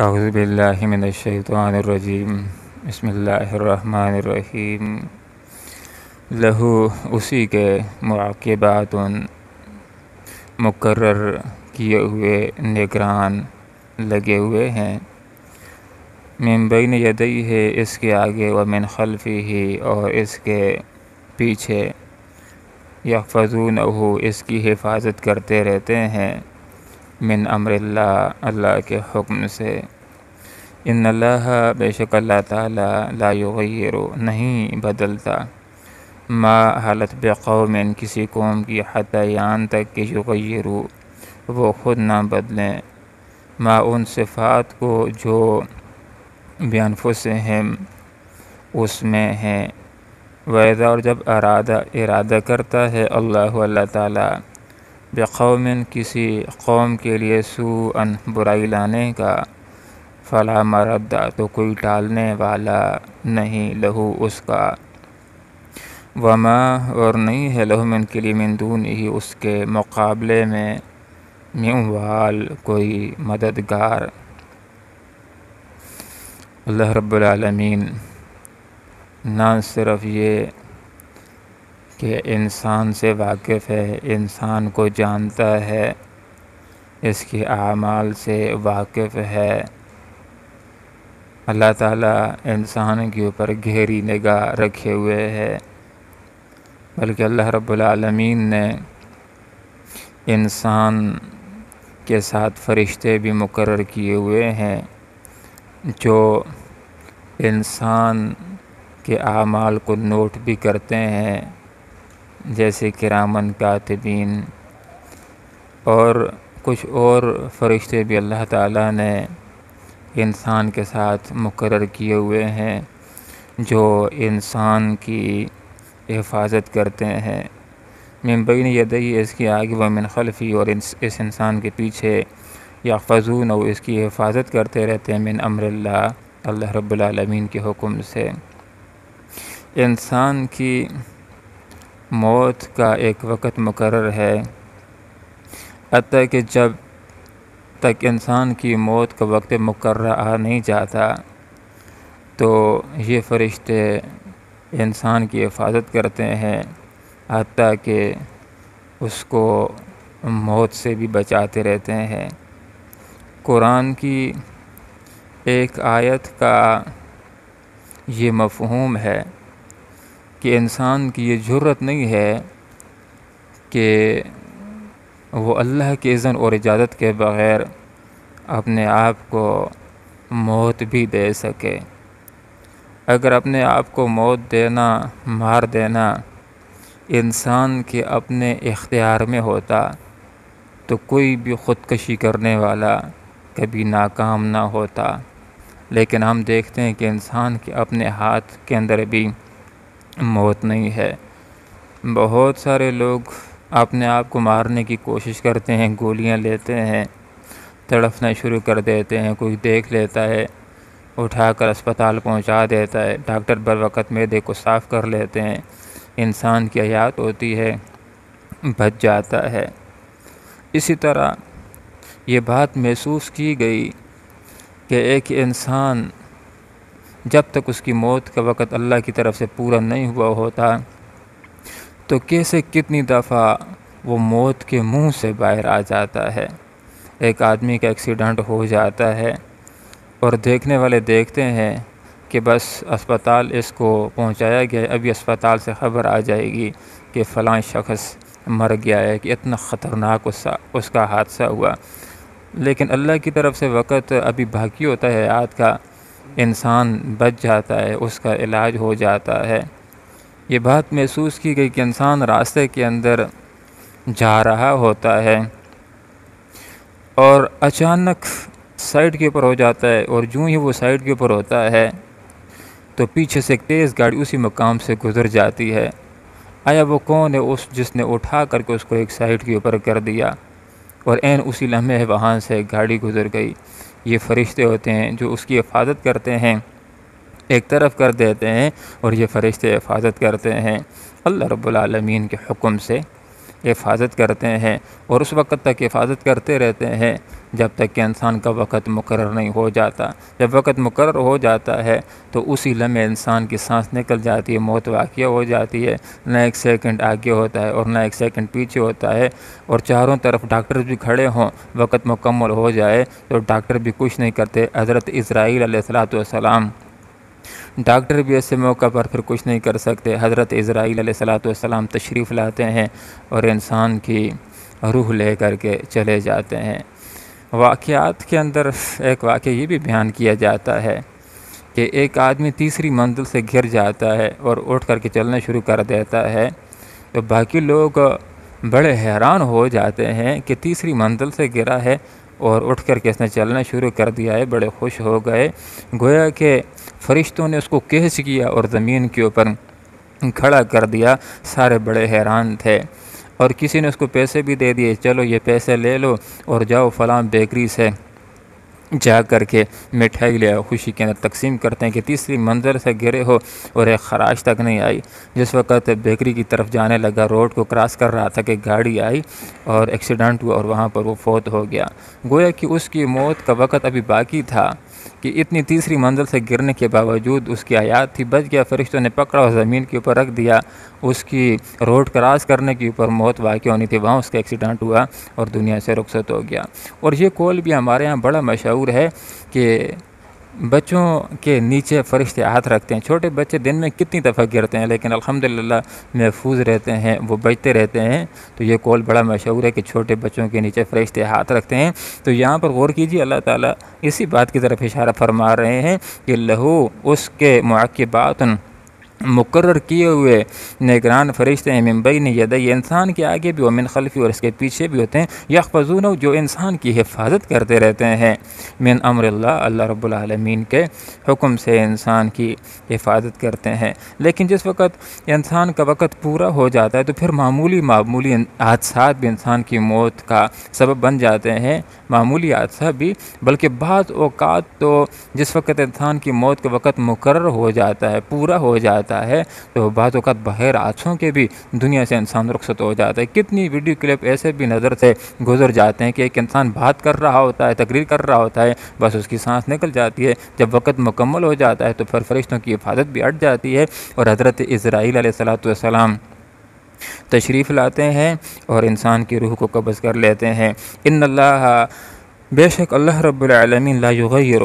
اعوذ باللہ من الشیطان الرجیم بسم اللہ الرحمن الرحیم لہو اسی کے معقبات مقرر کیے ہوئے نگران لگے ہوئے ہیں، من بین یدیہ ہے اس کے آگے، و من خلفہ اور اس کے پیچھے، یحفظونہ اس کی حفاظت کرتے رہتے ہیں، من امر اللہ اللہ کے حکم سے۔ ان اللہ بے شک اللہ تعالیٰ لا یغیر نہیں بدلتا، ما حالت بقوم کسی قوم کی، حتی یہاں تک کہ یغیروا وہ خود نہ بدلیں، ما ان صفات کو جو بانفسہم اس میں ہیں، وَإِذَا اور جب ارادہ کرتا ہے اللہ تعالیٰ، بقوم کسی قوم کے لیے، سوءً برائی لانے کا، فلا مرد تو کوئی ٹالنے والا نہیں، لہو اس کا، وما اور نہیں ہے لہو من کے لیے، من دونہ اس کے مقابلے میں، من وال کوئی مددگار۔ اللہ رب العالمین نہ صرف یہ کہ انسان سے واقف ہے، انسان کو جانتا ہے، اس کے اعمال سے واقف ہے، اللہ تعالیٰ انسان کے اوپر گہری نگاہ رکھے ہوئے ہے، بلکہ اللہ رب العالمین نے انسان کے ساتھ فرشتے بھی مقرر کیے ہوئے ہیں، جو انسان کے اعمال کو نوٹ بھی کرتے ہیں، جیسے کرامن کاتبین، اور کچھ اور فرشتے بھی اللہ تعالیٰ نے انسان کے ساتھ مقرر کیے ہوئے ہیں، جو انسان کی حفاظت کرتے ہیں، من بین یدیہ اس کے آگے، و من خلفی اور اس انسان کے پیچھے، یحفظون اس کی حفاظت کرتے رہتے ہیں، من امر اللہ اللہ رب العالمین کے حکم سے۔ انسان کی موت کا ایک وقت مقرر ہے، حتیٰ کہ جب تک انسان کی موت کا وقت مقررہ آ نہیں جاتا تو یہ فرشتے انسان کی حفاظت کرتے ہیں، حتیٰ کہ اس کو موت سے بھی بچاتے رہتے ہیں۔ قرآن کی ایک آیت کا یہ مفہوم ہے کہ انسان کی یہ جرت نہیں ہے کہ وہ اللہ کے اذن اور اجازت کے بغیر اپنے آپ کو موت بھی دے سکے۔ اگر اپنے آپ کو موت دینا، مار دینا انسان کے اپنے اختیار میں ہوتا تو کوئی بھی خودکشی کرنے والا کبھی ناکام نہ ہوتا، لیکن ہم دیکھتے ہیں کہ انسان کے اپنے ہاتھ کے اندر بھی موت نہیں ہے۔ بہت سارے لوگ اپنے آپ کو مارنے کی کوشش کرتے ہیں، گولیاں لیتے ہیں، تڑپنا شروع کر دیتے ہیں، کوئی دیکھ لیتا ہے اٹھا کر اسپتال پہنچا دیتا ہے، ڈاکٹر بر وقت معدے کو صاف کر لیتے ہیں، انسان کی حیات ہوتی ہے، بچ جاتا ہے۔ اسی طرح یہ بات محسوس کی گئی کہ ایک انسان جب تک اس کی موت کا وقت اللہ کی طرف سے پورا نہیں ہوا ہوتا تو کیسے کتنی دفعہ وہ موت کے منہ سے باہر آ جاتا ہے۔ ایک آدمی کا ایکسیڈنٹ ہو جاتا ہے اور دیکھنے والے دیکھتے ہیں کہ بس اسپتال اس کو پہنچایا گیا ہے، ابھی اسپتال سے خبر آ جائے گی کہ فلاں شخص مر گیا ہے، کہ اتنا خطرناک اس کا حادثہ ہوا، لیکن اللہ کی طرف سے وقت ابھی باقی ہوتا ہے حیات کا، انسان بچ جاتا ہے، اس کا علاج ہو جاتا ہے۔ یہ بات محسوس کی گئی کہ انسان راستے کے اندر جا رہا ہوتا ہے اور اچانک سائڈ کے اوپر ہو جاتا ہے، اور جوں ہی وہ سائڈ کے اوپر ہوتا ہے تو پیچھے سے ایک تیز گاڑی اسی مقام سے گزر جاتی ہے۔ آیا وہ کون ہے جس نے اٹھا کر کے اس کو ایک سائڈ کے اوپر کر دیا، اور عین اسی لمحے وہاں سے گاڑی گزر گئی۔ یہ فرشتے ہوتے ہیں جو اس کی حفاظت کرتے ہیں، ایک طرف کر دیتے ہیں، اور یہ فرشتے حفاظت کرتے ہیں اللہ رب العالمین کے حکم سے۔ حفاظت کرتے ہیں، اور اس وقت تک حفاظت کرتے رہتے ہیں جب تک کہ انسان کا وقت مقرر نہیں ہو جاتا۔ جب وقت مقرر ہو جاتا ہے تو اسی لمحے انسان کی سانس نکل جاتی ہے، موت واقع ہو جاتی ہے، نہ ایک سیکنڈ آگے ہوتا ہے اور نہ ایک سیکنڈ پیچھے ہوتا ہے، اور چاروں طرف ڈاکٹر بھی کھڑے ہوں، وقت مکمل ہو جائے تو ڈاکٹر بھی کچھ نہیں کرتے۔ حضرت اسرائیل علیہ السلام ڈاکٹر بھی ایسے موقع پر پھر کچھ نہیں کر سکتے۔ حضرت اسرائیل علیہ السلام تشریف لاتے ہیں اور انسان کی روح لے کر کے چلے جاتے ہیں۔ واقعات کے اندر ایک واقعہ یہ بھی بیان کیا جاتا ہے کہ ایک آدمی تیسری منزل سے گر جاتا ہے اور اٹھ کر کے چلنا شروع کر دیتا ہے، تو باقی لوگ بڑے حیران ہو جاتے ہیں کہ تیسری منزل سے گرا ہے اور اٹھ کر کے اس نے چلنا شروع کر دیا ہے، بڑے خوش ہو گئے، گویا کہ فرشتوں نے اس کو کیچ کیا اور زمین کے اوپر کھڑا کر دیا۔ سارے بڑے حیران تھے، اور کسی نے اس کو پیسے بھی دے دیے، چلو یہ پیسے لے لو اور جاؤ فلاں بیکری سے جا کر کے مٹھائی لے آؤ۔ خوشی کے اندر تقسیم کرتے ہیں کہ تیسری منزل سے گرے ہو اور ایک خراش تک نہیں آئی۔ جس وقت بیکری کی طرف جانے لگا، روڈ کو کراس کر رہا تھا کہ گاڑی آئی اور ایکسیڈنٹ ہوا اور وہاں پر وہ فوت ہو گیا۔ گویا کہ اس کی موت کا وقت ابھی باقی تھا کہ اتنی تیسری منزل سے گرنے کے باوجود اس کی حیات تھی، بچ گیا، فرشتوں نے پکڑا اور زمین کے اوپر رکھ دیا۔ اس کی روڈ کراس کرنے کے اوپر موت واقع ہونی تھی، وہاں اس کا ایکسیڈنٹ ہوا اور دنیا سے رخصت ہو گیا۔ اور یہ قول بھی ہمارے یہاں بڑا مشہور ہے کہ بچوں کے نیچے فرشتے ہاتھ رکھتے ہیں۔ چھوٹے بچے دن میں کتنی دفعہ گرتے ہیں لیکن الحمدللہ محفوظ رہتے ہیں، وہ بچتے رہتے ہیں۔ تو یہ قول بڑا مشہور ہے کہ چھوٹے بچوں کے نیچے فرشتے ہاتھ رکھتے ہیں۔ تو یہاں پر غور کیجیے، اللہ تعالیٰ اسی بات کی طرف اشارہ فرما رہے ہیں کہ لہو اس کے معقبات مقرر کیے ہوئے نگران فرشتے ہیں، من بین یدی، انسان کے آگے بھی، ومن خلفی، اور اس کے پیچھے بھی ہوتے ہیں، یحفظون، جو انسان کی حفاظت کرتے رہتے ہیں، من امر اللہ، اللہ رب العالمین کے حکم سے انسان کی حفاظت کرتے ہیں۔ لیکن جس وقت انسان کا وقت پورا ہو جاتا ہے تو پھر معمولی حادثات بھی انسان کی موت کا سبب بن جاتے ہیں۔ معمولی حادثہ بھی، بلکہ بعض اوقات تو جس وقت انسان کی موت کا وقت مقرر ہو جاتا ہے، پورا ہو جاتا ہے، تو بعض اوقات بغیر حادثوں کے بھی دنیا سے انسان رخصت ہو جاتا ہے۔ کتنی ویڈیو کلپ ایسے بھی نظر سے گزر جاتے ہیں کہ ایک انسان بات کر رہا ہوتا ہے، تقریر کر رہا ہوتا ہے، بس اس کی سانس نکل جاتی ہے، جب وقت مکمل ہو جاتا ہے تو پھر فرشتوں کی حفاظت بھی ہٹ جاتی ہے اور حضرت اسرائیل علیہ السلام تشریف لاتے ہیں اور انسان کی روح کو قبض کر لیتے ہیں۔ ان اللہ، بے شک اللہ رب العالمین، لا یغیر،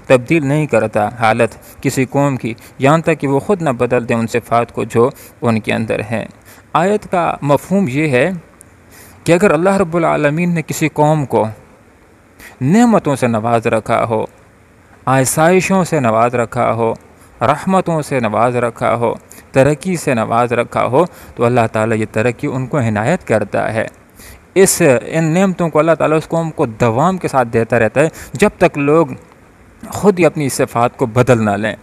تبدیل نہیں کرتا حالت کسی قوم کی یہاں تک کہ وہ خود نہ بدل دیں ان صفات کو جو ان کے اندر ہیں۔ آیت کا مفہوم یہ ہے کہ اگر اللہ رب العالمین نے کسی قوم کو نعمتوں سے نواز رکھا ہو، آسائشوں سے نواز رکھا ہو، رحمتوں سے نواز رکھا ہو، ترقی سے نواز رکھا ہو، تو اللہ تعالیٰ یہ ترقی ان کو عنایت کرتا ہے۔ ان نعمتوں کو اللہ تعالیٰ اس قوم کو دوام کے ساتھ دیتا رہتا ہے جب تک لوگ خود ہی اپنی صفات کو بدل نہ لیں۔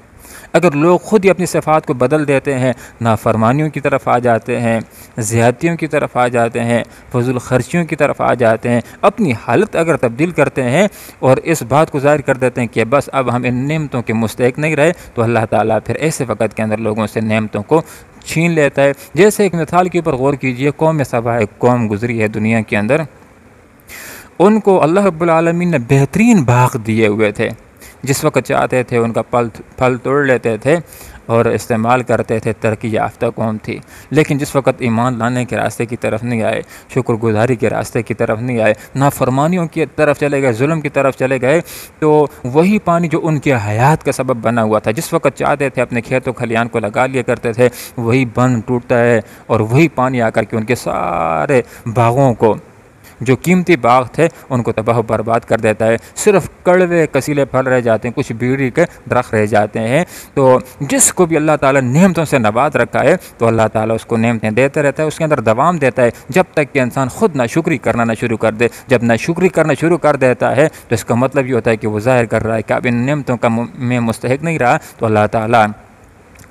اگر لوگ خود ہی اپنی صفات کو بدل دیتے ہیں، نافرمانیوں کی طرف آ جاتے ہیں، زیادتیوں کی طرف آ جاتے ہیں، فضول خرچیوں کی طرف آ جاتے ہیں، اپنی حالت اگر تبدیل کرتے ہیں اور اس بات کو ظاہر کر دیتے ہیں کہ بس اب ہم ان نعمتوں کے مستحق نہیں رہے، تو اللہ تعالیٰ پھر ایسے وقت کے اندر لوگوں سے نعمتوں کو چھین لیتا ہے۔ جیسے ایک مثال کے اوپر غور کیجئے، قوم سبا ایک قوم گزری ہے دنیا کے اندر، ان کو اللہ رب العالمین نے بہترین باغ دیے ہوئے تھے، جس وقت چاہتے تھے ان کا پھل توڑ لیتے تھے اور استعمال کرتے تھے، ترقی یافتہ قوم تھی۔ لیکن جس وقت ایمان لانے کے راستے کی طرف نہیں آئے، شکر گزاری کے راستے کی طرف نہیں آئے، نافرمانیوں کی طرف چلے گئے، ظلم کی طرف چلے گئے، تو وہی پانی جو ان کے حیات کا سبب بنا ہوا تھا، جس وقت چاہتے تھے اپنے کھیتوں کھلیان کو لگا لیا کرتے تھے، وہی بند ٹوٹتا ہے اور وہی پانی آ کر کے ان کے سارے باغوں کو، جو قیمتی باغ تھے، ان کو تباہ و برباد کر دیتا ہے۔ صرف کڑوے کسیلے پھل رہ جاتے ہیں، کچھ بیڑی کے درخت رہ جاتے ہیں۔ تو جس کو بھی اللہ تعالیٰ نعمتوں سے نواز رکھا ہے تو اللہ تعالیٰ اس کو نعمتیں دیتے رہتا ہے، اس کے اندر دوام دیتا ہے، جب تک کہ انسان خود ناشکری کرنا نہ شروع کر دے۔ جب ناشکری کرنا شروع کر دیتا ہے تو اس کا مطلب یہ ہوتا ہے کہ وہ ظاہر کر رہا ہے کہ اب ان نعمتوں کا میں مستحق نہیں رہا، تو اللہ تعالیٰ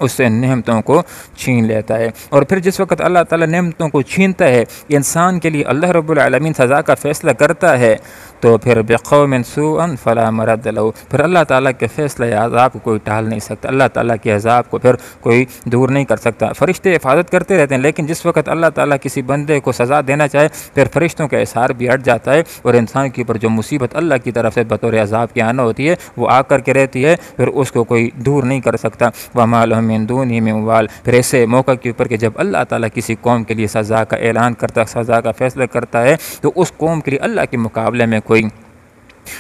اس سے نعمتوں کو چھین لیتا ہے۔ اور پھر جس وقت اللہ تعالیٰ نعمتوں کو چھینتا ہے، انسان کے لیے اللہ رب العالمین سزا کا فیصلہ کرتا ہے، تو پھر بقوم سوءا فلا مرد له، پھر اللہ تعالیٰ کے فیصلہ عذاب کو کوئی ٹال نہیں سکتا، اللہ تعالیٰ کے عذاب کو پھر کوئی دور نہیں کر سکتا۔ فرشتے حفاظت کرتے رہتے ہیں، لیکن جس وقت اللہ تعالیٰ کسی بندے کو سزا دینا چاہے پھر فرشتوں کا احسار بھی ہٹ جاتا ہے، اور انسان کے اوپر جو مصیبت اللہ کی طرف سے بطور عذاب کے آنا ہوتی ہے وہ آ کر کے رہتی ہے، پھر اس کو کوئی دور نہیں کر سکتا۔ وَمَا لَهُم مِّن دُونِهِ مِن وَالٍ، پھر ایسے موقع کے اوپر کہ جب اللہ تعالیٰ کسی قوم کے لیے سزا کا اعلان کرتا، سزا کا فیصلہ کرتا ہے، تو اس قوم کے لیے اللہ کے مقابلے میں کوئی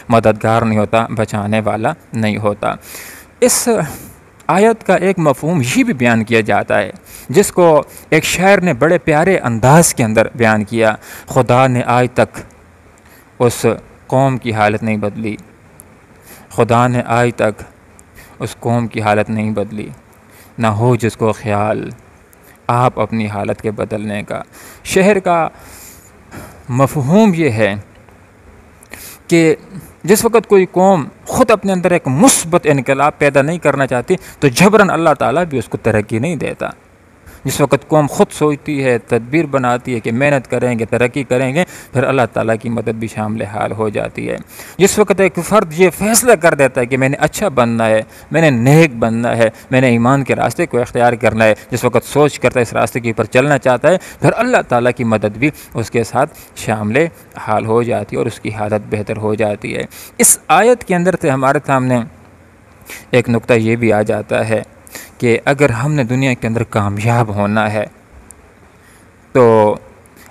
مددگار نہیں ہوتا، بچانے والا نہیں ہوتا۔ اس آیت کا ایک مفہوم یہ بھی بیان کیا جاتا ہے جس کو ایک شاعر نے بڑے پیارے انداز کے اندر بیان کیا، خدا نے آج تک اس قوم کی حالت نہیں بدلی، خدا نے آج تک اس قوم کی حالت نہیں بدلی، نہ ہو جس کو خیال آپ اپنی حالت کے بدلنے کا۔ شعر کا مفہوم یہ ہے کہ جس وقت کوئی قوم خود اپنے اندر ایک مثبت انقلاب پیدا نہیں کرنا چاہتی تو جبراً اللہ تعالیٰ بھی اس کو ترقی نہیں دیتا۔ جس وقت قوم خود سوچتی ہے، تدبیر بناتی ہے کہ محنت کریں گے، ترقی کریں گے، پھر اللہ تعالیٰ کی مدد بھی شامل حال ہو جاتی ہے۔ جس وقت ایک فرد یہ فیصلہ کر دیتا ہے کہ میں نے اچھا بننا ہے، میں نے نیک بننا ہے، میں نے ایمان کے راستے کو اختیار کرنا ہے، جس وقت سوچ کرتا ہے اس راستے کے اوپر چلنا چاہتا ہے، پھر اللہ تعالیٰ کی مدد بھی اس کے ساتھ شامل حال ہو جاتی ہے اور اس کی حالت بہتر ہو جاتی ہے۔ اس آیت کے اندر سے ہمارے سامنے ایک نقطہ یہ بھی آ جاتا ہے کہ اگر ہم نے دنیا کے اندر کامیاب ہونا ہے تو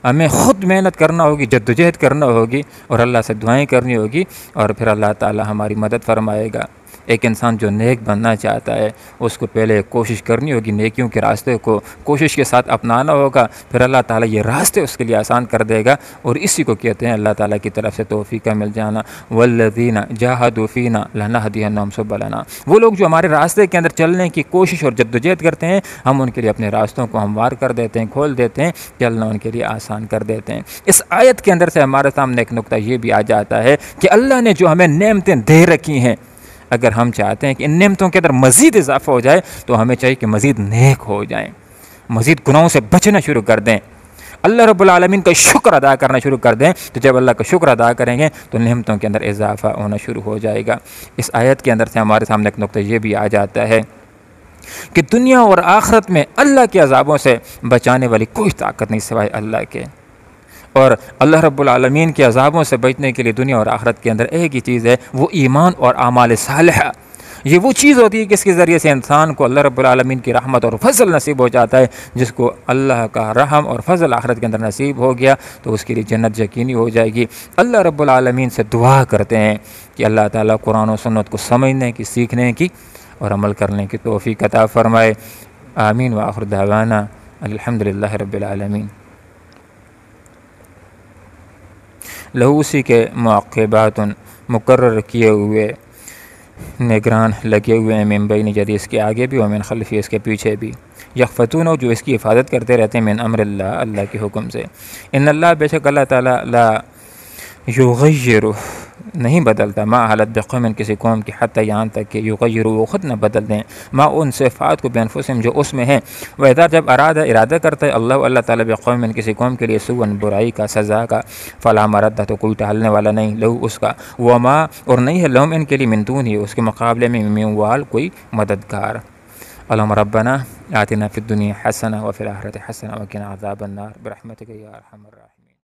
ہمیں خود محنت کرنا ہوگی، جدوجہد کرنا ہوگی، اور اللہ سے دعائیں کرنی ہوگی، اور پھر اللہ تعالی ہماری مدد فرمائے گا۔ ایک انسان جو نیک بننا چاہتا ہے اس کو پہلے کوشش کرنی ہوگی، نیکیوں کے راستے کو کوشش کے ساتھ اپنانا ہوگا، پھر اللہ تعالیٰ یہ راستے اس کے لیے آسان کر دے گا، اور اسی کو کہتے ہیں اللہ تعالیٰ کی طرف سے توفیق کا مل جانا۔ والذین جاہدوا فینا لنہدینہم سبلنا، وہ لوگ جو ہمارے راستے کے اندر چلنے کی کوشش اور جدوجہد کرتے ہیں، ہم ان کے لیے اپنے راستوں کو ہموار کر دیتے ہیں، کھول دیتے ہیں، چلنا ان کے لیے آسان کر دیتے ہیں۔ اس آیت کے اندر سے ہمارے سامنے ایک نقطہ یہ بھی آ جاتا ہے کہ اللہ نے جو ہمیں نعمتیں دے رکھی ہیں، اگر ہم چاہتے ہیں کہ ان نعمتوں کے اندر مزید اضافہ ہو جائے تو ہمیں چاہیے کہ مزید نیک ہو جائیں، مزید گناہوں سے بچنا شروع کر دیں، اللہ رب العالمین کا شکر ادا کرنا شروع کر دیں۔ تو جب اللہ کا شکر ادا کریں گے تو نعمتوں کے اندر اضافہ ہونا شروع ہو جائے گا۔ اس آیت کے اندر سے ہمارے سامنے ایک نقطہ یہ بھی آ جاتا ہے کہ دنیا اور آخرت میں اللہ کے عذابوں سے بچانے والی کوئی طاقت نہیں سوائے اللہ کے، اور اللہ رب العالمین کے عذابوں سے بچنے کے لیے دنیا اور آخرت کے اندر ایک ہی چیز ہے، وہ ایمان اور اعمال صالحہ۔ یہ وہ چیز ہوتی ہے کہ اس کے ذریعے سے انسان کو اللہ رب العالمین کی رحمت اور فضل نصیب ہو جاتا ہے۔ جس کو اللہ کا رحم اور فضل آخرت کے اندر نصیب ہو گیا تو اس کے لیے جنت یقینی ہو جائے گی۔ اللہ رب العالمین سے دعا کرتے ہیں کہ اللہ تعالیٰ قرآن و سنت کو سمجھنے کی، سیکھنے کی اور عمل کرنے کی توفیق عطا فرمائے۔ آمین وآخر دعوانا الحمدللہ رب العالمین۔ لہو اسی کے معقبات مقرر کیے ہوئے نگران لگے ہوئے ہیں، من بین یدیہ اس کے آگے بھی اور من خلفی اس کے پیچھے بھی، یحفظون جو اس کی حفاظت کرتے رہتے ہیں، من امر اللہ اللہ کے حکم سے۔ ان اللہ بے شک اللہ تعالیٰ لا یغیر نہیں بدلتا ما حالت بقوم کسی قوم کی، حتی یہاں تک کہ یغیروا وہ خود نہ بدل دیں ما ان صفات کو بانفسہم جو اس میں ہیں، وَإِذَا جب ارادہ کرتا ہے اللہ تعالیٰ بقوم کسی قوم کے لیے سوءً برائی کا، سزا کا، فلا مرد تو کوئی ٹالنے والا نہیں لہو اس کا، وما اور نہیں ہے لہم ان کے لیے من دونہ اس کے مقابلے میں من وال کوئی مددگار۔ اللہم ربنا آتنا فی الدنیا حسنہ وفی الآخرۃ حسنہ وقنا عذاب النار برحمتک یا ارحم الراحمین۔